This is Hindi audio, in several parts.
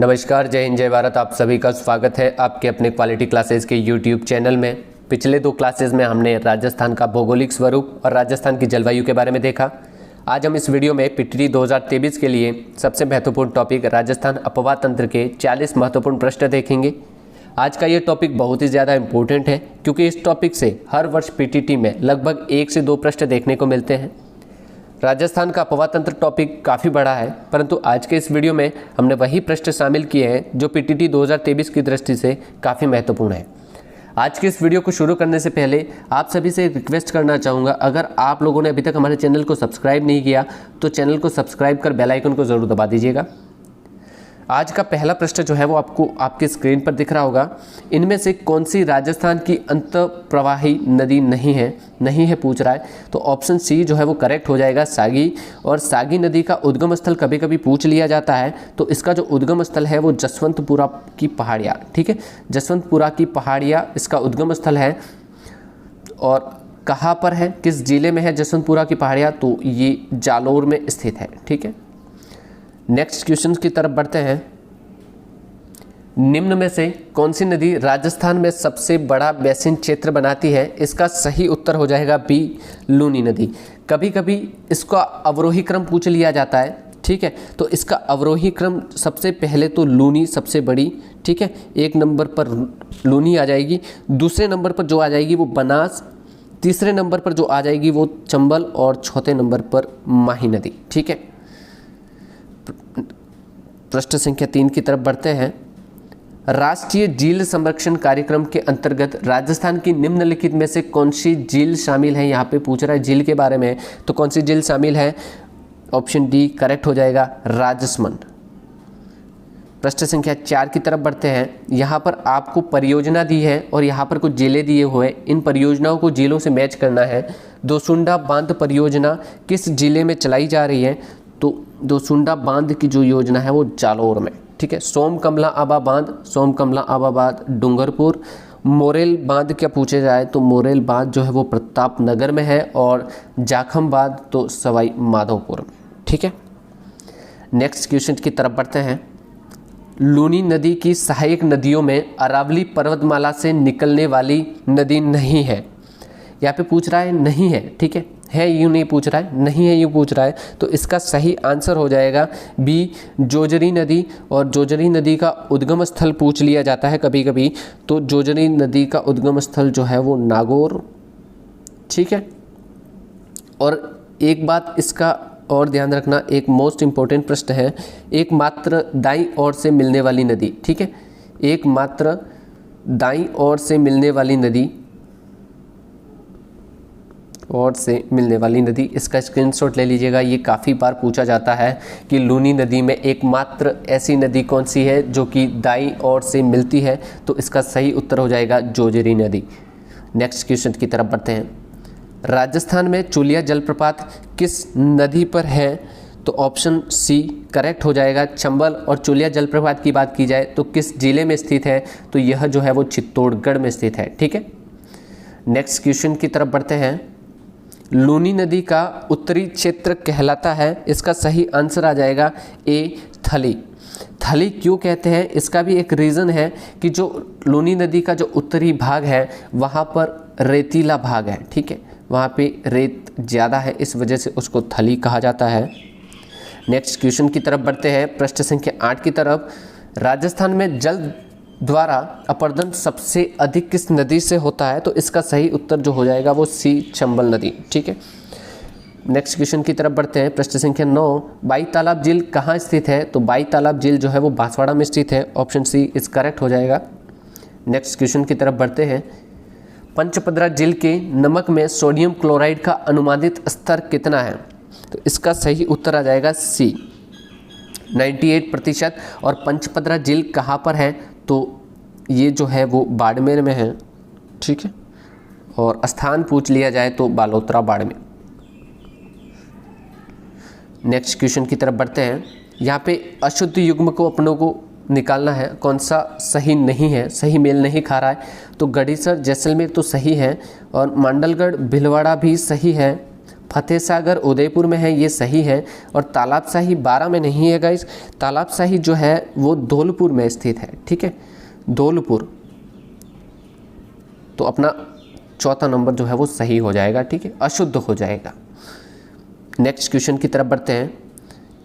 नमस्कार, जय हिंद, जय भारत। आप सभी का स्वागत है आपके अपने क्वालिटी क्लासेस के यूट्यूब चैनल में। पिछले 2 क्लासेस में हमने राजस्थान का भौगोलिक स्वरूप और राजस्थान की जलवायु के बारे में देखा। आज हम इस वीडियो में पीटीटी 2023 के लिए सबसे महत्वपूर्ण टॉपिक राजस्थान अपवाह तंत्र के 40 महत्वपूर्ण प्रश्न देखेंगे। आज का ये टॉपिक बहुत ही ज़्यादा इम्पोर्टेंट है क्योंकि इस टॉपिक से हर वर्ष पीटीटी में लगभग 1 से 2 प्रश्न देखने को मिलते हैं। राजस्थान का अपवाह तंत्र टॉपिक काफ़ी बड़ा है, परंतु आज के इस वीडियो में हमने वही प्रश्न शामिल किए हैं जो पीटीटी 2023 की दृष्टि से काफ़ी महत्वपूर्ण है। आज के इस वीडियो को शुरू करने से पहले आप सभी से एक रिक्वेस्ट करना चाहूँगा, अगर आप लोगों ने अभी तक हमारे चैनल को सब्सक्राइब नहीं किया तो चैनल को सब्सक्राइब कर बेल आइकन को ज़रूर दबा दीजिएगा। आज का पहला प्रश्न जो है वो आपको आपकी स्क्रीन पर दिख रहा होगा। इनमें से कौन सी राजस्थान की अंतःप्रवाही नदी नहीं है पूछ रहा है, तो ऑप्शन सी जो है वो करेक्ट हो जाएगा, सागी। और सागी नदी का उद्गम स्थल कभी कभी पूछ लिया जाता है, तो इसका जो उद्गम स्थल है वो जसवंतपुरा की पहाड़ियाँ, ठीक है, जसवंतपुरा की पहाड़ियाँ इसका उद्गम स्थल है। और कहाँ पर है, किस जिले में है जसवंतपुरा की पहाड़ियाँ, तो ये जालोर में स्थित है, ठीक है। नेक्स्ट क्वेश्चन की तरफ बढ़ते हैं। निम्न में से कौन सी नदी राजस्थान में सबसे बड़ा बेसिन क्षेत्र बनाती है? इसका सही उत्तर हो जाएगा बी, लूनी नदी। कभी कभी इसका अवरोही क्रम पूछ लिया जाता है, ठीक है, तो इसका अवरोही क्रम सबसे पहले तो लूनी सबसे बड़ी, ठीक है, 1 नंबर पर लूनी आ जाएगी, दूसरे नंबर पर जो आ जाएगी वो बनास, तीसरे नंबर पर जो आ जाएगी वो चंबल और चौथे नंबर पर माही नदी, ठीक है। प्रश्न संख्या 3 की तरफ बढ़ते हैं। राष्ट्रीय झील संरक्षण कार्यक्रम के अंतर्गत राजस्थान की निम्नलिखित में से कौन सी झील शामिल है? यहाँ पे पूछ रहा है झील के बारे में, तो कौन सी झील शामिल है? ऑप्शन डी करेक्ट हो जाएगा, राजसमंद। प्रश्न संख्या 4 की तरफ बढ़ते हैं। यहाँ पर आपको परियोजना दी है और यहाँ पर कुछ जिले दिए हुए, इन परियोजनाओं को जिलों से मैच करना है। दोसुंडा बांध परियोजना किस जिले में चलाई जा रही है? तो दोसुंडा बांध की जो योजना है वो जालोर में, ठीक है। सोमकमला आबा बांध, सोमकमला आबा बांध डूंगरपुर। मोरेल बांध क्या पूछे जाए, तो मोरेल बांध जो है वो प्रतापनगर में है। और जाखम बांध तो सवाई माधोपुर में, ठीक है। नेक्स्ट क्वेश्चन की तरफ बढ़ते हैं। लूनी नदी की सहायक नदियों में अरावली पर्वतमाला से निकलने वाली नदी नहीं है। यहाँ पे पूछ रहा है नहीं है, ठीक है यूँ नहीं पूछ रहा है, नहीं है यूँ पूछ रहा है, तो इसका सही आंसर हो जाएगा बी, जोजरी नदी। और जोजरी नदी का उद्गम स्थल पूछ लिया जाता है कभी कभी, तो जोजरी नदी का उद्गम स्थल जो है वो नागौर, ठीक है। और एक बात इसका और ध्यान रखना, एक मोस्ट इम्पोर्टेंट प्रश्न है, एकमात्र दाईं ओर से मिलने वाली नदी, ठीक है, एकमात्र दाईं ओर से मिलने वाली नदी इसका स्क्रीनशॉट ले लीजिएगा। ये काफ़ी बार पूछा जाता है कि लूनी नदी में एकमात्र ऐसी नदी कौन सी है जो कि दाईं ओर से मिलती है, तो इसका सही उत्तर हो जाएगा जोजरी नदी। नेक्स्ट क्वेश्चन की तरफ बढ़ते हैं। राजस्थान में चुलिया जलप्रपात किस नदी पर है? तो ऑप्शन सी करेक्ट हो जाएगा, चंबल। और चुलिया जलप्रपात की बात की जाए तो किस जिले में स्थित है? तो यह जो है वो चित्तौड़गढ़ में स्थित है, ठीक है। नेक्स्ट क्वेश्चन की तरफ बढ़ते हैं। लूनी नदी का उत्तरी क्षेत्र कहलाता है, इसका सही आंसर आ जाएगा ए, थली। थली क्यों कहते हैं, इसका भी एक रीज़न है कि जो लूनी नदी का जो उत्तरी भाग है वहाँ पर रेतीला भाग है, ठीक है, वहाँ पे रेत ज़्यादा है, इस वजह से उसको थली कहा जाता है। नेक्स्ट क्वेश्चन की तरफ बढ़ते हैं। प्रश्न संख्या 8 की तरफ। राजस्थान में जल द्वारा अपर्दन सबसे अधिक किस नदी से होता है? तो इसका सही उत्तर जो हो जाएगा वो सी, चंबल नदी, ठीक है। नेक्स्ट क्वेश्चन की तरफ बढ़ते हैं। प्रश्न संख्या 9। बाई तालाब झील कहाँ स्थित है? तो बाई तालाब झील जो है वो बांसवाड़ा में स्थित है, ऑप्शन सी इस करेक्ट हो जाएगा। नेक्स्ट क्वेश्चन की तरफ बढ़ते हैं। पंचपदरा झील के नमक में सोडियम क्लोराइड का अनुमानित स्तर कितना है? तो इसका सही उत्तर आ जाएगा सी, 98%। और पंचपदरा झील कहाँ पर है? तो ये जो है वो बाड़मेर में है, ठीक है। और स्थान पूछ लिया जाए तो बालोतरा बाड़मेर। नेक्स्ट क्वेश्चन की तरफ बढ़ते हैं। यहाँ पे अशुद्ध युग्म को अपनों को निकालना है, कौन सा सही नहीं है, सही मेल नहीं खा रहा है। तो गढ़ीसर जैसलमेर तो सही है, और मांडलगढ़ भीलवाड़ा भी सही है, फतेह सागर उदयपुर में है, ये सही है। और तालाबशाही बारा में नहीं है गाइस, तालाबशाही जो है वो धौलपुर में स्थित है, ठीक है, धौलपुर। तो अपना चौथा नंबर जो है वो सही हो जाएगा, ठीक है, अशुद्ध हो जाएगा। नेक्स्ट क्वेश्चन की तरफ बढ़ते हैं।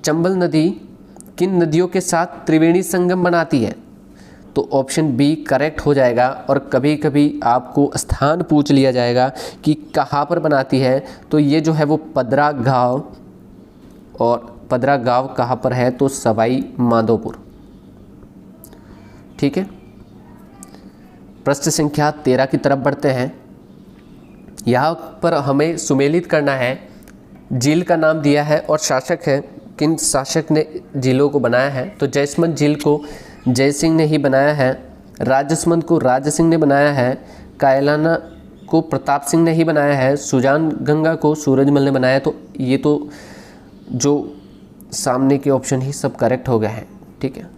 चंबल नदी किन नदियों के साथ त्रिवेणी संगम बनाती है? तो ऑप्शन बी करेक्ट हो जाएगा। और कभी कभी आपको स्थान पूछ लिया जाएगा कि कहाँ पर बनाती है, तो ये जो है वो पदरा गाँव, और पदरा गाँव कहाँ पर है? तो सवाई माधोपुर, ठीक है। प्रश्न संख्या 13 की तरफ बढ़ते हैं। यहाँ पर हमें सुमेलित करना है, झील का नाम दिया है और शासक है, किन शासक ने झीलों को बनाया है? तो जयसमंद झील को जयसिंह ने ही बनाया है, राजसमंद को राज सिंह ने बनाया है, कायलाना को प्रताप सिंह ने ही बनाया है, सुजान गंगा को सूरजमल ने बनाया। तो ये तो जो सामने के ऑप्शन ही सब करेक्ट हो गए हैं, ठीक है।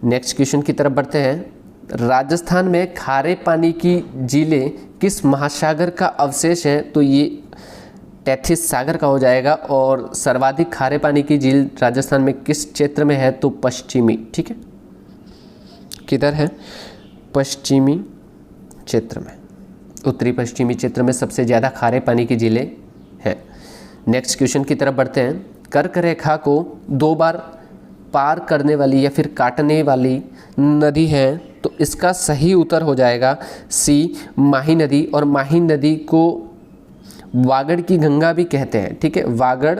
नेक्स्ट क्वेश्चन की तरफ बढ़ते हैं। राजस्थान में खारे पानी की झीलें किस महासागर का अवशेष है? तो ये तैथिस सागर का हो जाएगा। और सर्वाधिक खारे पानी की झील राजस्थान में किस क्षेत्र में है? तो पश्चिमी, ठीक है, किधर है? पश्चिमी क्षेत्र में, उत्तरी पश्चिमी क्षेत्र में सबसे ज़्यादा खारे पानी की झीलें हैं। नेक्स्ट क्वेश्चन की तरफ बढ़ते हैं। कर्क रेखा को 2 बार पार करने वाली या फिर काटने वाली नदी है? तो इसका सही उत्तर हो जाएगा सी माही नदी। और माही नदी को वागड़ की गंगा भी कहते हैं, ठीक है, वागड़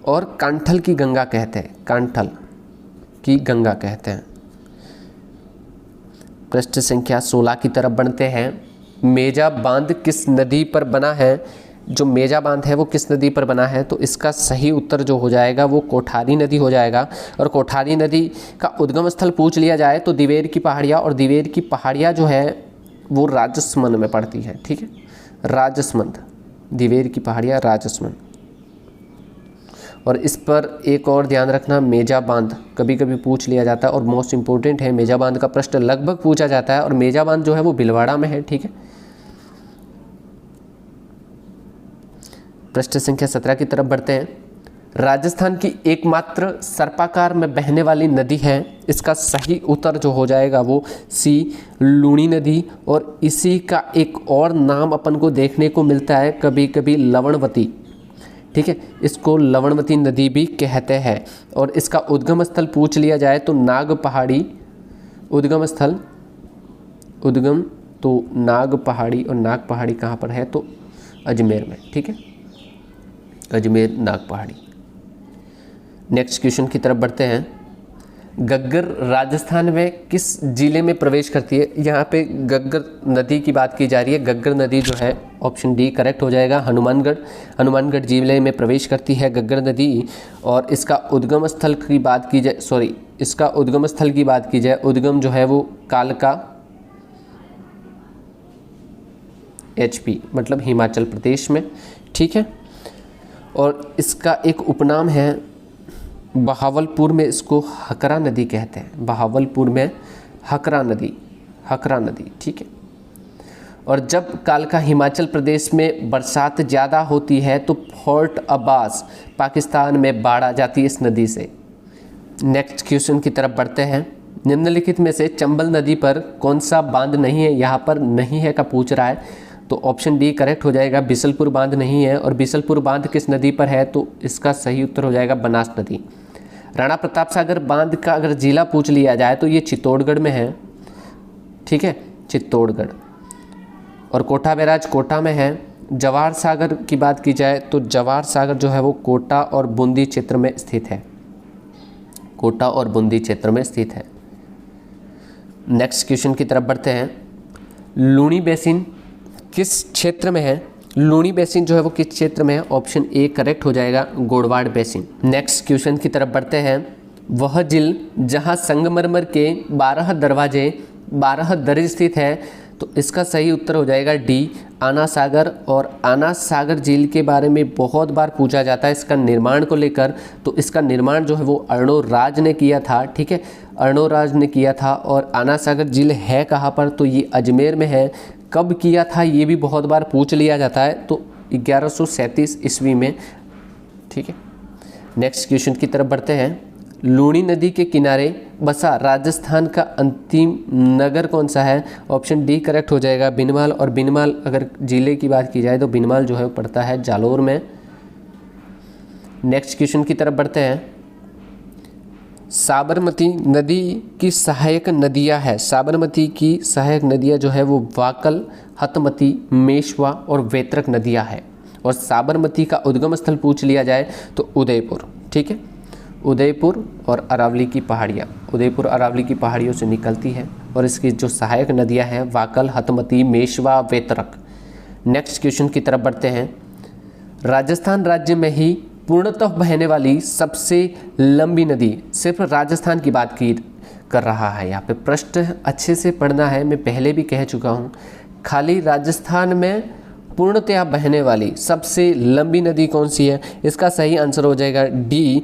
और कांठल की गंगा कहते हैं, कांठल की गंगा कहते हैं। प्रश्न संख्या 16 की तरफ बढ़ते हैं। मेजा बांध किस नदी पर बना है? जो मेजा बांध है वो किस नदी पर बना है? तो इसका सही उत्तर जो हो जाएगा वो कोठारी नदी हो जाएगा। और कोठारी नदी का उद्गम स्थल पूछ लिया जाए तो दिवेर की पहाड़ियाँ, और दिवेर की पहाड़ियाँ जो है वो राजसमंद में पड़ती है, ठीक है, राजसमंद, दिवेर की पहाड़ियाँ राजसमंद। और इस पर एक और ध्यान रखना, मेजा बांध कभी कभी पूछ लिया जाता है और मोस्ट इंपॉर्टेंट है। मेजा बांध का प्रश्न लगभग पूछा जाता है और मेजा बांध जो है वो भीलवाड़ा में है, ठीक है। प्रश्न संख्या 17 की तरफ बढ़ते हैं। राजस्थान की एकमात्र सर्पाकार में बहने वाली नदी है? इसका सही उत्तर जो हो जाएगा वो सी लूणी नदी। और इसी का एक और नाम अपन को देखने को मिलता है कभी कभी, लवणवती, ठीक है, इसको लवणवती नदी भी कहते हैं। और इसका उद्गम स्थल पूछ लिया जाए तो नाग पहाड़ी, उद्गम स्थल, उद्गम तो नाग पहाड़ी, और नाग पहाड़ी कहाँ पर है? तो अजमेर में, ठीक है, अजमेर नाग पहाड़ी। नेक्स्ट क्वेश्चन की तरफ बढ़ते हैं। गग्गर राजस्थान में किस जिले में प्रवेश करती है? यहाँ पे गग्गर नदी की बात की जा रही है। गग्गर नदी जो है ऑप्शन डी करेक्ट हो जाएगा, हनुमानगढ़, हनुमानगढ़ जिले में प्रवेश करती है गग्गर नदी। और इसका उद्गम स्थल की बात की जाए, सॉरी, इसका उद्गम स्थल की बात की जाए, उद्गम जो है वो कालका HP, मतलब हिमाचल प्रदेश में, ठीक है। और इसका एक उपनाम है बहावलपुर में, इसको हकरा नदी कहते हैं, बहावलपुर में हकरा नदी, हकरा नदी, ठीक है। और जब कालका हिमाचल प्रदेश में बरसात ज़्यादा होती है तो फोर्ट अब्बास पाकिस्तान में बाढ़ आ जाती है इस नदी से। नेक्स्ट क्वेश्चन की तरफ बढ़ते हैं। निम्नलिखित में से चंबल नदी पर कौन सा बांध नहीं है? यहाँ पर नहीं है का पूछ रहा है, तो ऑप्शन डी करेक्ट हो जाएगा, बिसलपुर बांध नहीं है। और बिसलपुर बांध किस नदी पर है? तो इसका सही उत्तर हो जाएगा बनास नदी। राणा प्रताप सागर बांध का अगर जिला पूछ लिया जाए तो ये चित्तौड़गढ़ में है, ठीक है, चित्तौड़गढ़। और कोटा बैराज कोटा में है। जवाहर सागर की बात की जाए तो जवाहर सागर जो है वो कोटा और बूंदी क्षेत्र में स्थित है, कोटा और बूंदी क्षेत्र में स्थित है। नेक्स्ट क्वेश्चन की तरफ बढ़ते हैं। लूणी बेसिन किस क्षेत्र में है? लूणी बेसिन जो है वो किस क्षेत्र में है? ऑप्शन ए करेक्ट हो जाएगा, गोड़वाड़ बेसिन। नेक्स्ट क्वेश्चन की तरफ बढ़ते हैं। वह झील जहां संगमरमर के 12 दरवाजे 12 दर्ज स्थित है, तो इसका सही उत्तर हो जाएगा डी आना सागर। और आना सागर झील के बारे में बहुत बार पूछा जाता है इसका निर्माण को लेकर, तो इसका निर्माण जो है वो अर्णोराज ने किया था, ठीक है, अर्णोराज ने किया था। और आना सागर झील है कहाँ पर? तो ये अजमेर में है। कब किया था ये भी बहुत बार पूछ लिया जाता है, तो 1137 ईस्वी में। ठीक है, नेक्स्ट क्वेश्चन की तरफ बढ़ते हैं। लूणी नदी के किनारे बसा राजस्थान का अंतिम नगर कौन सा है? ऑप्शन डी करेक्ट हो जाएगा, बीनमाल। और बीनमाल अगर जिले की बात की जाए तो बीनमाल जो है वो पड़ता है जालोर में। नेक्स्ट क्वेश्चन की तरफ बढ़ते हैं। साबरमती नदी की सहायक नदियां है, साबरमती की सहायक नदियां जो है वो वाकल, हतमती, मेशवा और वेत्रक नदियां है। और साबरमती का उद्गम स्थल पूछ लिया जाए तो उदयपुर। ठीक है, उदयपुर और अरावली की पहाड़ियाँ, उदयपुर अरावली की पहाड़ियों से निकलती है। और इसकी जो सहायक नदियां हैं वाकल, हतमती, मेशवा, वेत्रक। नेक्स्ट क्वेश्चन की तरफ बढ़ते हैं। राजस्थान राज्य में ही पूर्णतः बहने वाली सबसे लंबी नदी, सिर्फ राजस्थान की बात की कर रहा है यहाँ पे। प्रश्न अच्छे से पढ़ना है, मैं पहले भी कह चुका हूँ। खाली राजस्थान में पूर्णतया बहने वाली सबसे लंबी नदी कौन सी है? इसका सही आंसर हो जाएगा बी,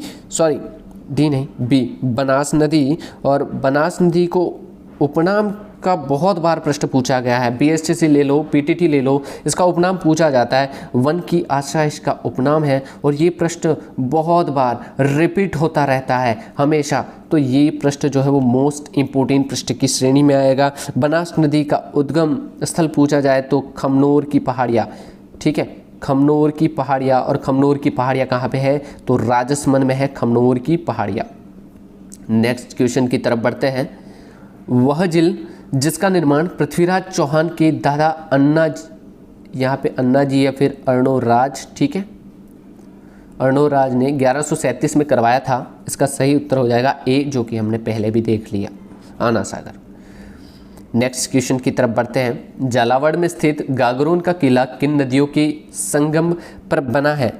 बनास नदी। और बनास नदी को उपनाम का बहुत बार प्रश्न पूछा गया है। बीएसटीसी ले लो, पीटीटी ले लो, इसका उपनाम पूछा जाता है। वन की आशा इसका उपनाम है। और ये प्रश्न बहुत बार रिपीट होता रहता है हमेशा। तो ये प्रश्न जो है वो मोस्ट इम्पोर्टेंट प्रश्न की श्रेणी में आएगा। बनास नदी का उद्गम स्थल पूछा जाए तो खमनोर की पहाड़ियाँ। ठीक है, खमनोर की पहाड़ियाँ। और खमनोर की पहाड़ियाँ कहाँ पे है? तो राजसमंद में है खमनोर की पहाड़ियाँ। नेक्स्ट क्वेश्चन की तरफ बढ़ते हैं। वह झील जिसका निर्माण पृथ्वीराज चौहान के दादा अन्ना, यहाँ पे अन्ना जी या फिर अर्णोराज, ठीक है, अर्णोराज ने 1137 में करवाया था। इसका सही उत्तर हो जाएगा ए, जो कि हमने पहले भी देख लिया, आना सागर। नेक्स्ट क्वेश्चन की तरफ बढ़ते हैं। झालावाड़ में स्थित गागरोन का किला किन नदियों के संगम पर बना है?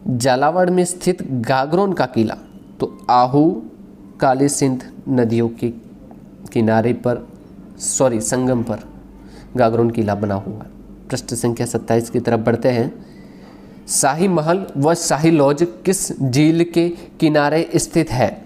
झालावाड़ में स्थित गागरोन का किला तो आहू, काली सिंध नदियों के किनारे पर, संगम पर गागरोन किला बना हुआ है। प्रश्न संख्या 27 की तरफ बढ़ते हैं। शाही महल व शाही लॉज किस झील के किनारे स्थित है?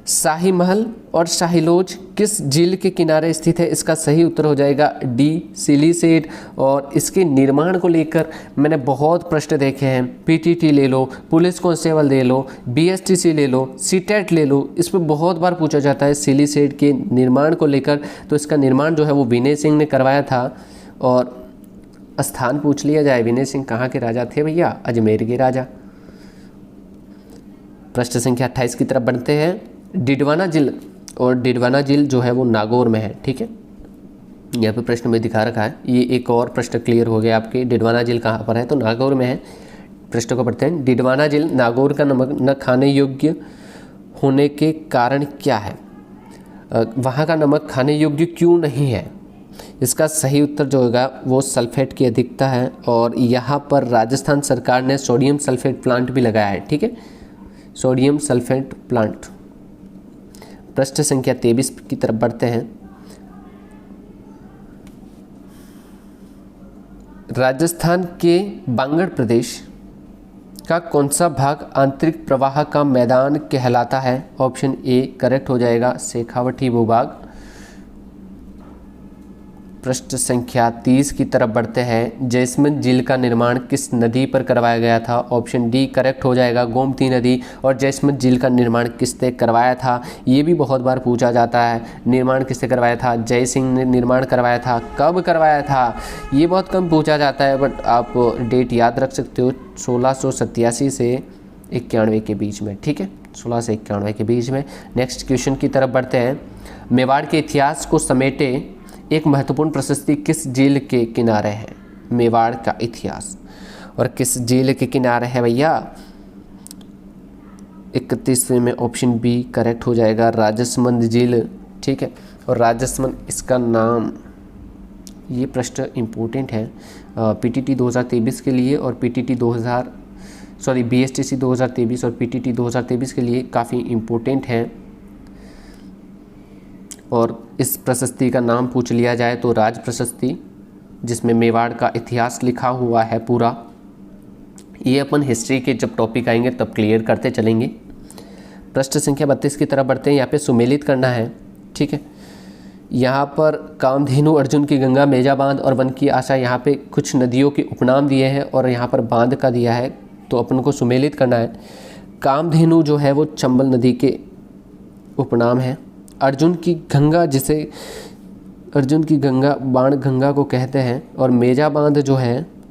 शाही महल और शाही लॉज किस झील के किनारे स्थित है? इसका सही उत्तर हो जाएगा डी, सिलीसेट। और इसके निर्माण को लेकर मैंने बहुत प्रश्न देखे हैं। पीटीटी ले लो, पुलिस कांस्टेबल ले लो, बीएसटीसी ले लो, सीटेट ले लो, इस पर बहुत बार पूछा जाता है सिलीसेट के निर्माण को लेकर। तो इसका निर्माण जो है वो विनय सिंह ने करवाया था। और स्थान पूछ लिया जाए, विनय सिंह कहाँ के राजा थे भैया? अजमेर के राजा। प्रश्न संख्या 28 की तरफ बढ़ते हैं। डिडवाना झील, और डिडवाना झील जो है वो नागौर में है। ठीक है, यहाँ पे प्रश्न में दिखा रखा है। ये एक और प्रश्न क्लियर हो गया आपके। डिडवाना झील कहाँ पर है? तो नागौर में है। प्रश्न को पढ़ते हैं। डिडवाना झील नागौर का नमक न खाने योग्य होने के कारण क्या है? वहाँ का नमक खाने योग्य क्यों नहीं है? इसका सही उत्तर जो होगा वो सल्फेट की अधिकता है। और यहाँ पर राजस्थान सरकार ने सोडियम सल्फेट प्लांट भी लगाया है। ठीक है, सोडियम सल्फेट प्लांट। प्रश्न संख्या 23 की तरफ बढ़ते हैं। राजस्थान के बांगड़ प्रदेश का कौन सा भाग आंतरिक प्रवाह का मैदान कहलाता है? ऑप्शन ए करेक्ट हो जाएगा, शेखावटी भूभाग। प्रश्न संख्या 30 की तरफ बढ़ते हैं। जैसमंद झील का निर्माण किस नदी पर करवाया गया था? ऑप्शन डी करेक्ट हो जाएगा, गोमती नदी। और जैसमंद झील का निर्माण किसने करवाया था? ये भी बहुत बार पूछा जाता है। निर्माण किसने करवाया था? जय सिंह ने निर्माण करवाया था। कब करवाया था? ये बहुत कम पूछा जाता है, बट आप डेट याद रख सकते हो, 1687 से 91 के बीच में। ठीक है, 16 से 91 के बीच में। नेक्स्ट क्वेश्चन की तरफ बढ़ते हैं। मेवाड़ के इतिहास को समेटे एक महत्वपूर्ण प्रशस्ति किस झील के किनारे है? मेवाड़ का इतिहास और किस झील के किनारे है भैया? 31वें में ऑप्शन बी करेक्ट हो जाएगा, राजसमंद झील। ठीक है, और राजसमंद इसका नाम, ये प्रश्न इम्पोर्टेंट है पीटीटी 2023 के लिए और बीएसटीसी 2023 और पीटीटी 2023 के लिए काफ़ी इम्पोर्टेंट है। और इस प्रशस्ति का नाम पूछ लिया जाए तो राज प्रशस्ति, जिसमें मेवाड़ का इतिहास लिखा हुआ है पूरा। ये अपन हिस्ट्री के जब टॉपिक आएंगे तब क्लियर करते चलेंगे। प्रश्न संख्या 32 की तरफ बढ़ते हैं। यहाँ पे सुमेलित करना है। ठीक है, यहाँ पर कामधेनु, अर्जुन की गंगा, मेजा बांध और वन की आशा, यहाँ पे कुछ नदियों के उपनाम दिए हैं और यहाँ पर बांध का दिया है, तो अपन को सुमेलित करना है। कामधेनु जो है वो चंबल नदी के उपनाम है। अर्जुन की गंगा, जिसे अर्जुन की गंगा बाण गंगा को कहते हैं, और मेजा बांध जो है,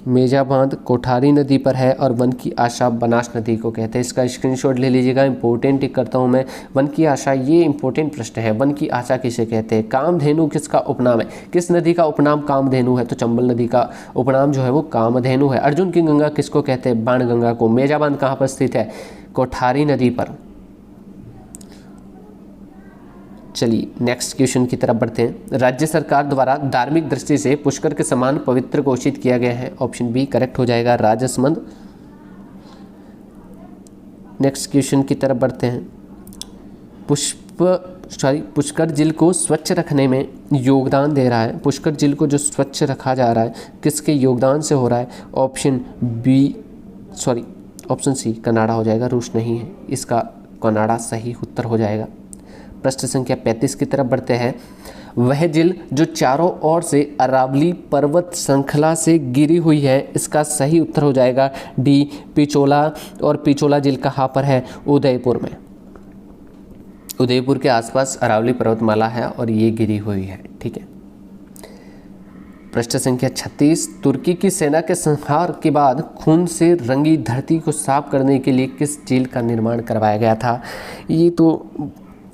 मेजा बांध कोठारी नदी पर है, और वन की आशा बनास नदी को कहते हैं। इसका स्क्रीनशॉट ले लीजिएगा, इंपॉर्टेंट टिक करता हूँ मैं। वन की आशा, ये इंपॉर्टेंट प्रश्न है, वन की आशा किसे कहते हैं। कामधेनु किसका उपनाम है, किस नदी का उपनाम कामधेनु है, तो चंबल नदी का उपनाम जो है वो कामधेनु है। अर्जुन की गंगा किसको कहते हैं, बाण गंगा को। मेजा बांध कहाँ पर स्थित है, कोठारी नदी पर। चलिए नेक्स्ट क्वेश्चन की तरफ बढ़ते हैं। राज्य सरकार द्वारा धार्मिक दृष्टि से पुष्कर के समान पवित्र घोषित किया गया है। ऑप्शन बी करेक्ट हो जाएगा, राजसमंद। नेक्स्ट क्वेश्चन की तरफ बढ़ते हैं। पुष्कर झील को स्वच्छ रखने में योगदान दे रहा है, पुष्कर झील को जो स्वच्छ रखा जा रहा है किसके योगदान से हो रहा है। ऑप्शन सी कनाडा हो जाएगा, रूस नहीं है, इसका कनाडा सही उत्तर हो जाएगा। प्रश्न संख्या 35 की तरफ बढ़ते हैं। वह झील जो चारों ओर से अरावली पर्वत श्रृंखला से घिरी हुई है, इसका सही उत्तर हो जाएगा डी पिचोला। और पिचोला झील कहाँ पर है, उदयपुर में। उदयपुर के आसपास अरावली पर्वतमाला है और ये घिरी हुई है, ठीक है। प्रश्न संख्या 36। तुर्की की सेना के संहार के बाद खून से रंगी धरती को साफ करने के लिए किस झील का निर्माण करवाया गया था। ये तो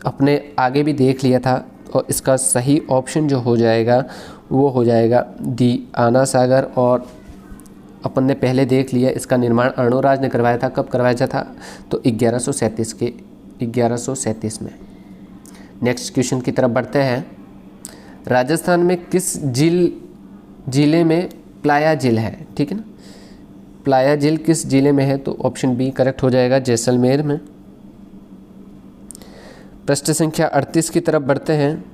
अपने आगे भी देख लिया था, और इसका सही ऑप्शन जो हो जाएगा वो हो जाएगा डी आना सागर। और अपन ने पहले देख लिया, इसका निर्माण अर्णोराज ने करवाया था। कब करवाया था, तो 1137 में। नेक्स्ट क्वेश्चन की तरफ बढ़ते हैं। राजस्थान में किस जिले में प्लाया झील है, ठीक है ना। प्लाया झील किस जिले में है, तो ऑप्शन बी करेक्ट हो जाएगा, जैसलमेर में। प्रश्न संख्या 38 की तरफ बढ़ते हैं।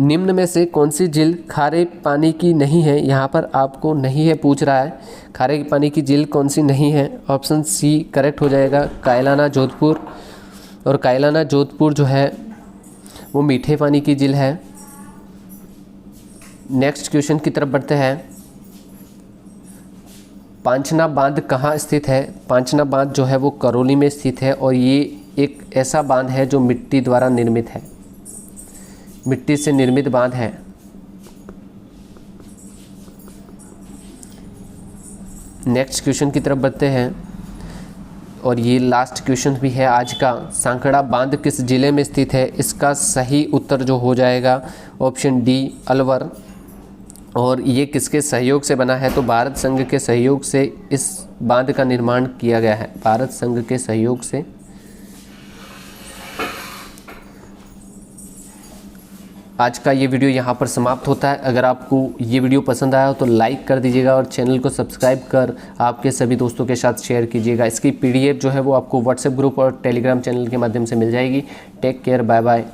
निम्न में से कौन सी झील खारे पानी की नहीं है। यहाँ पर आपको नहीं है पूछ रहा है, खारे पानी की झील कौन सी नहीं है। ऑप्शन सी करेक्ट हो जाएगा, कायलाना जोधपुर। और कायलाना जोधपुर जो है वो मीठे पानी की झील है। नेक्स्ट क्वेश्चन की तरफ बढ़ते हैं। पांचना बांध कहाँ स्थित है। पांचना बांध जो है वो करौली में स्थित है, और ये एक ऐसा बांध है जो मिट्टी द्वारा निर्मित है, मिट्टी से निर्मित बांध है। नेक्स्ट क्वेश्चन की तरफ बढ़ते हैं, और ये लास्ट क्वेश्चन भी है आज का। सांकड़ा बांध किस जिले में स्थित है। इसका सही उत्तर जो हो जाएगा ऑप्शन डी अलवर। और ये किसके सहयोग से बना है, तो भारत संघ के सहयोग से इस बांध का निर्माण किया गया है, भारत संघ के सहयोग से। आज का ये वीडियो यहाँ पर समाप्त होता है। अगर आपको ये वीडियो पसंद आया हो तो लाइक कर दीजिएगा, और चैनल को सब्सक्राइब कर आपके सभी दोस्तों के साथ शेयर कीजिएगा। इसकी PDF जो है वो आपको व्हाट्सएप ग्रुप और टेलीग्राम चैनल के माध्यम से मिल जाएगी। Take care, bye bye.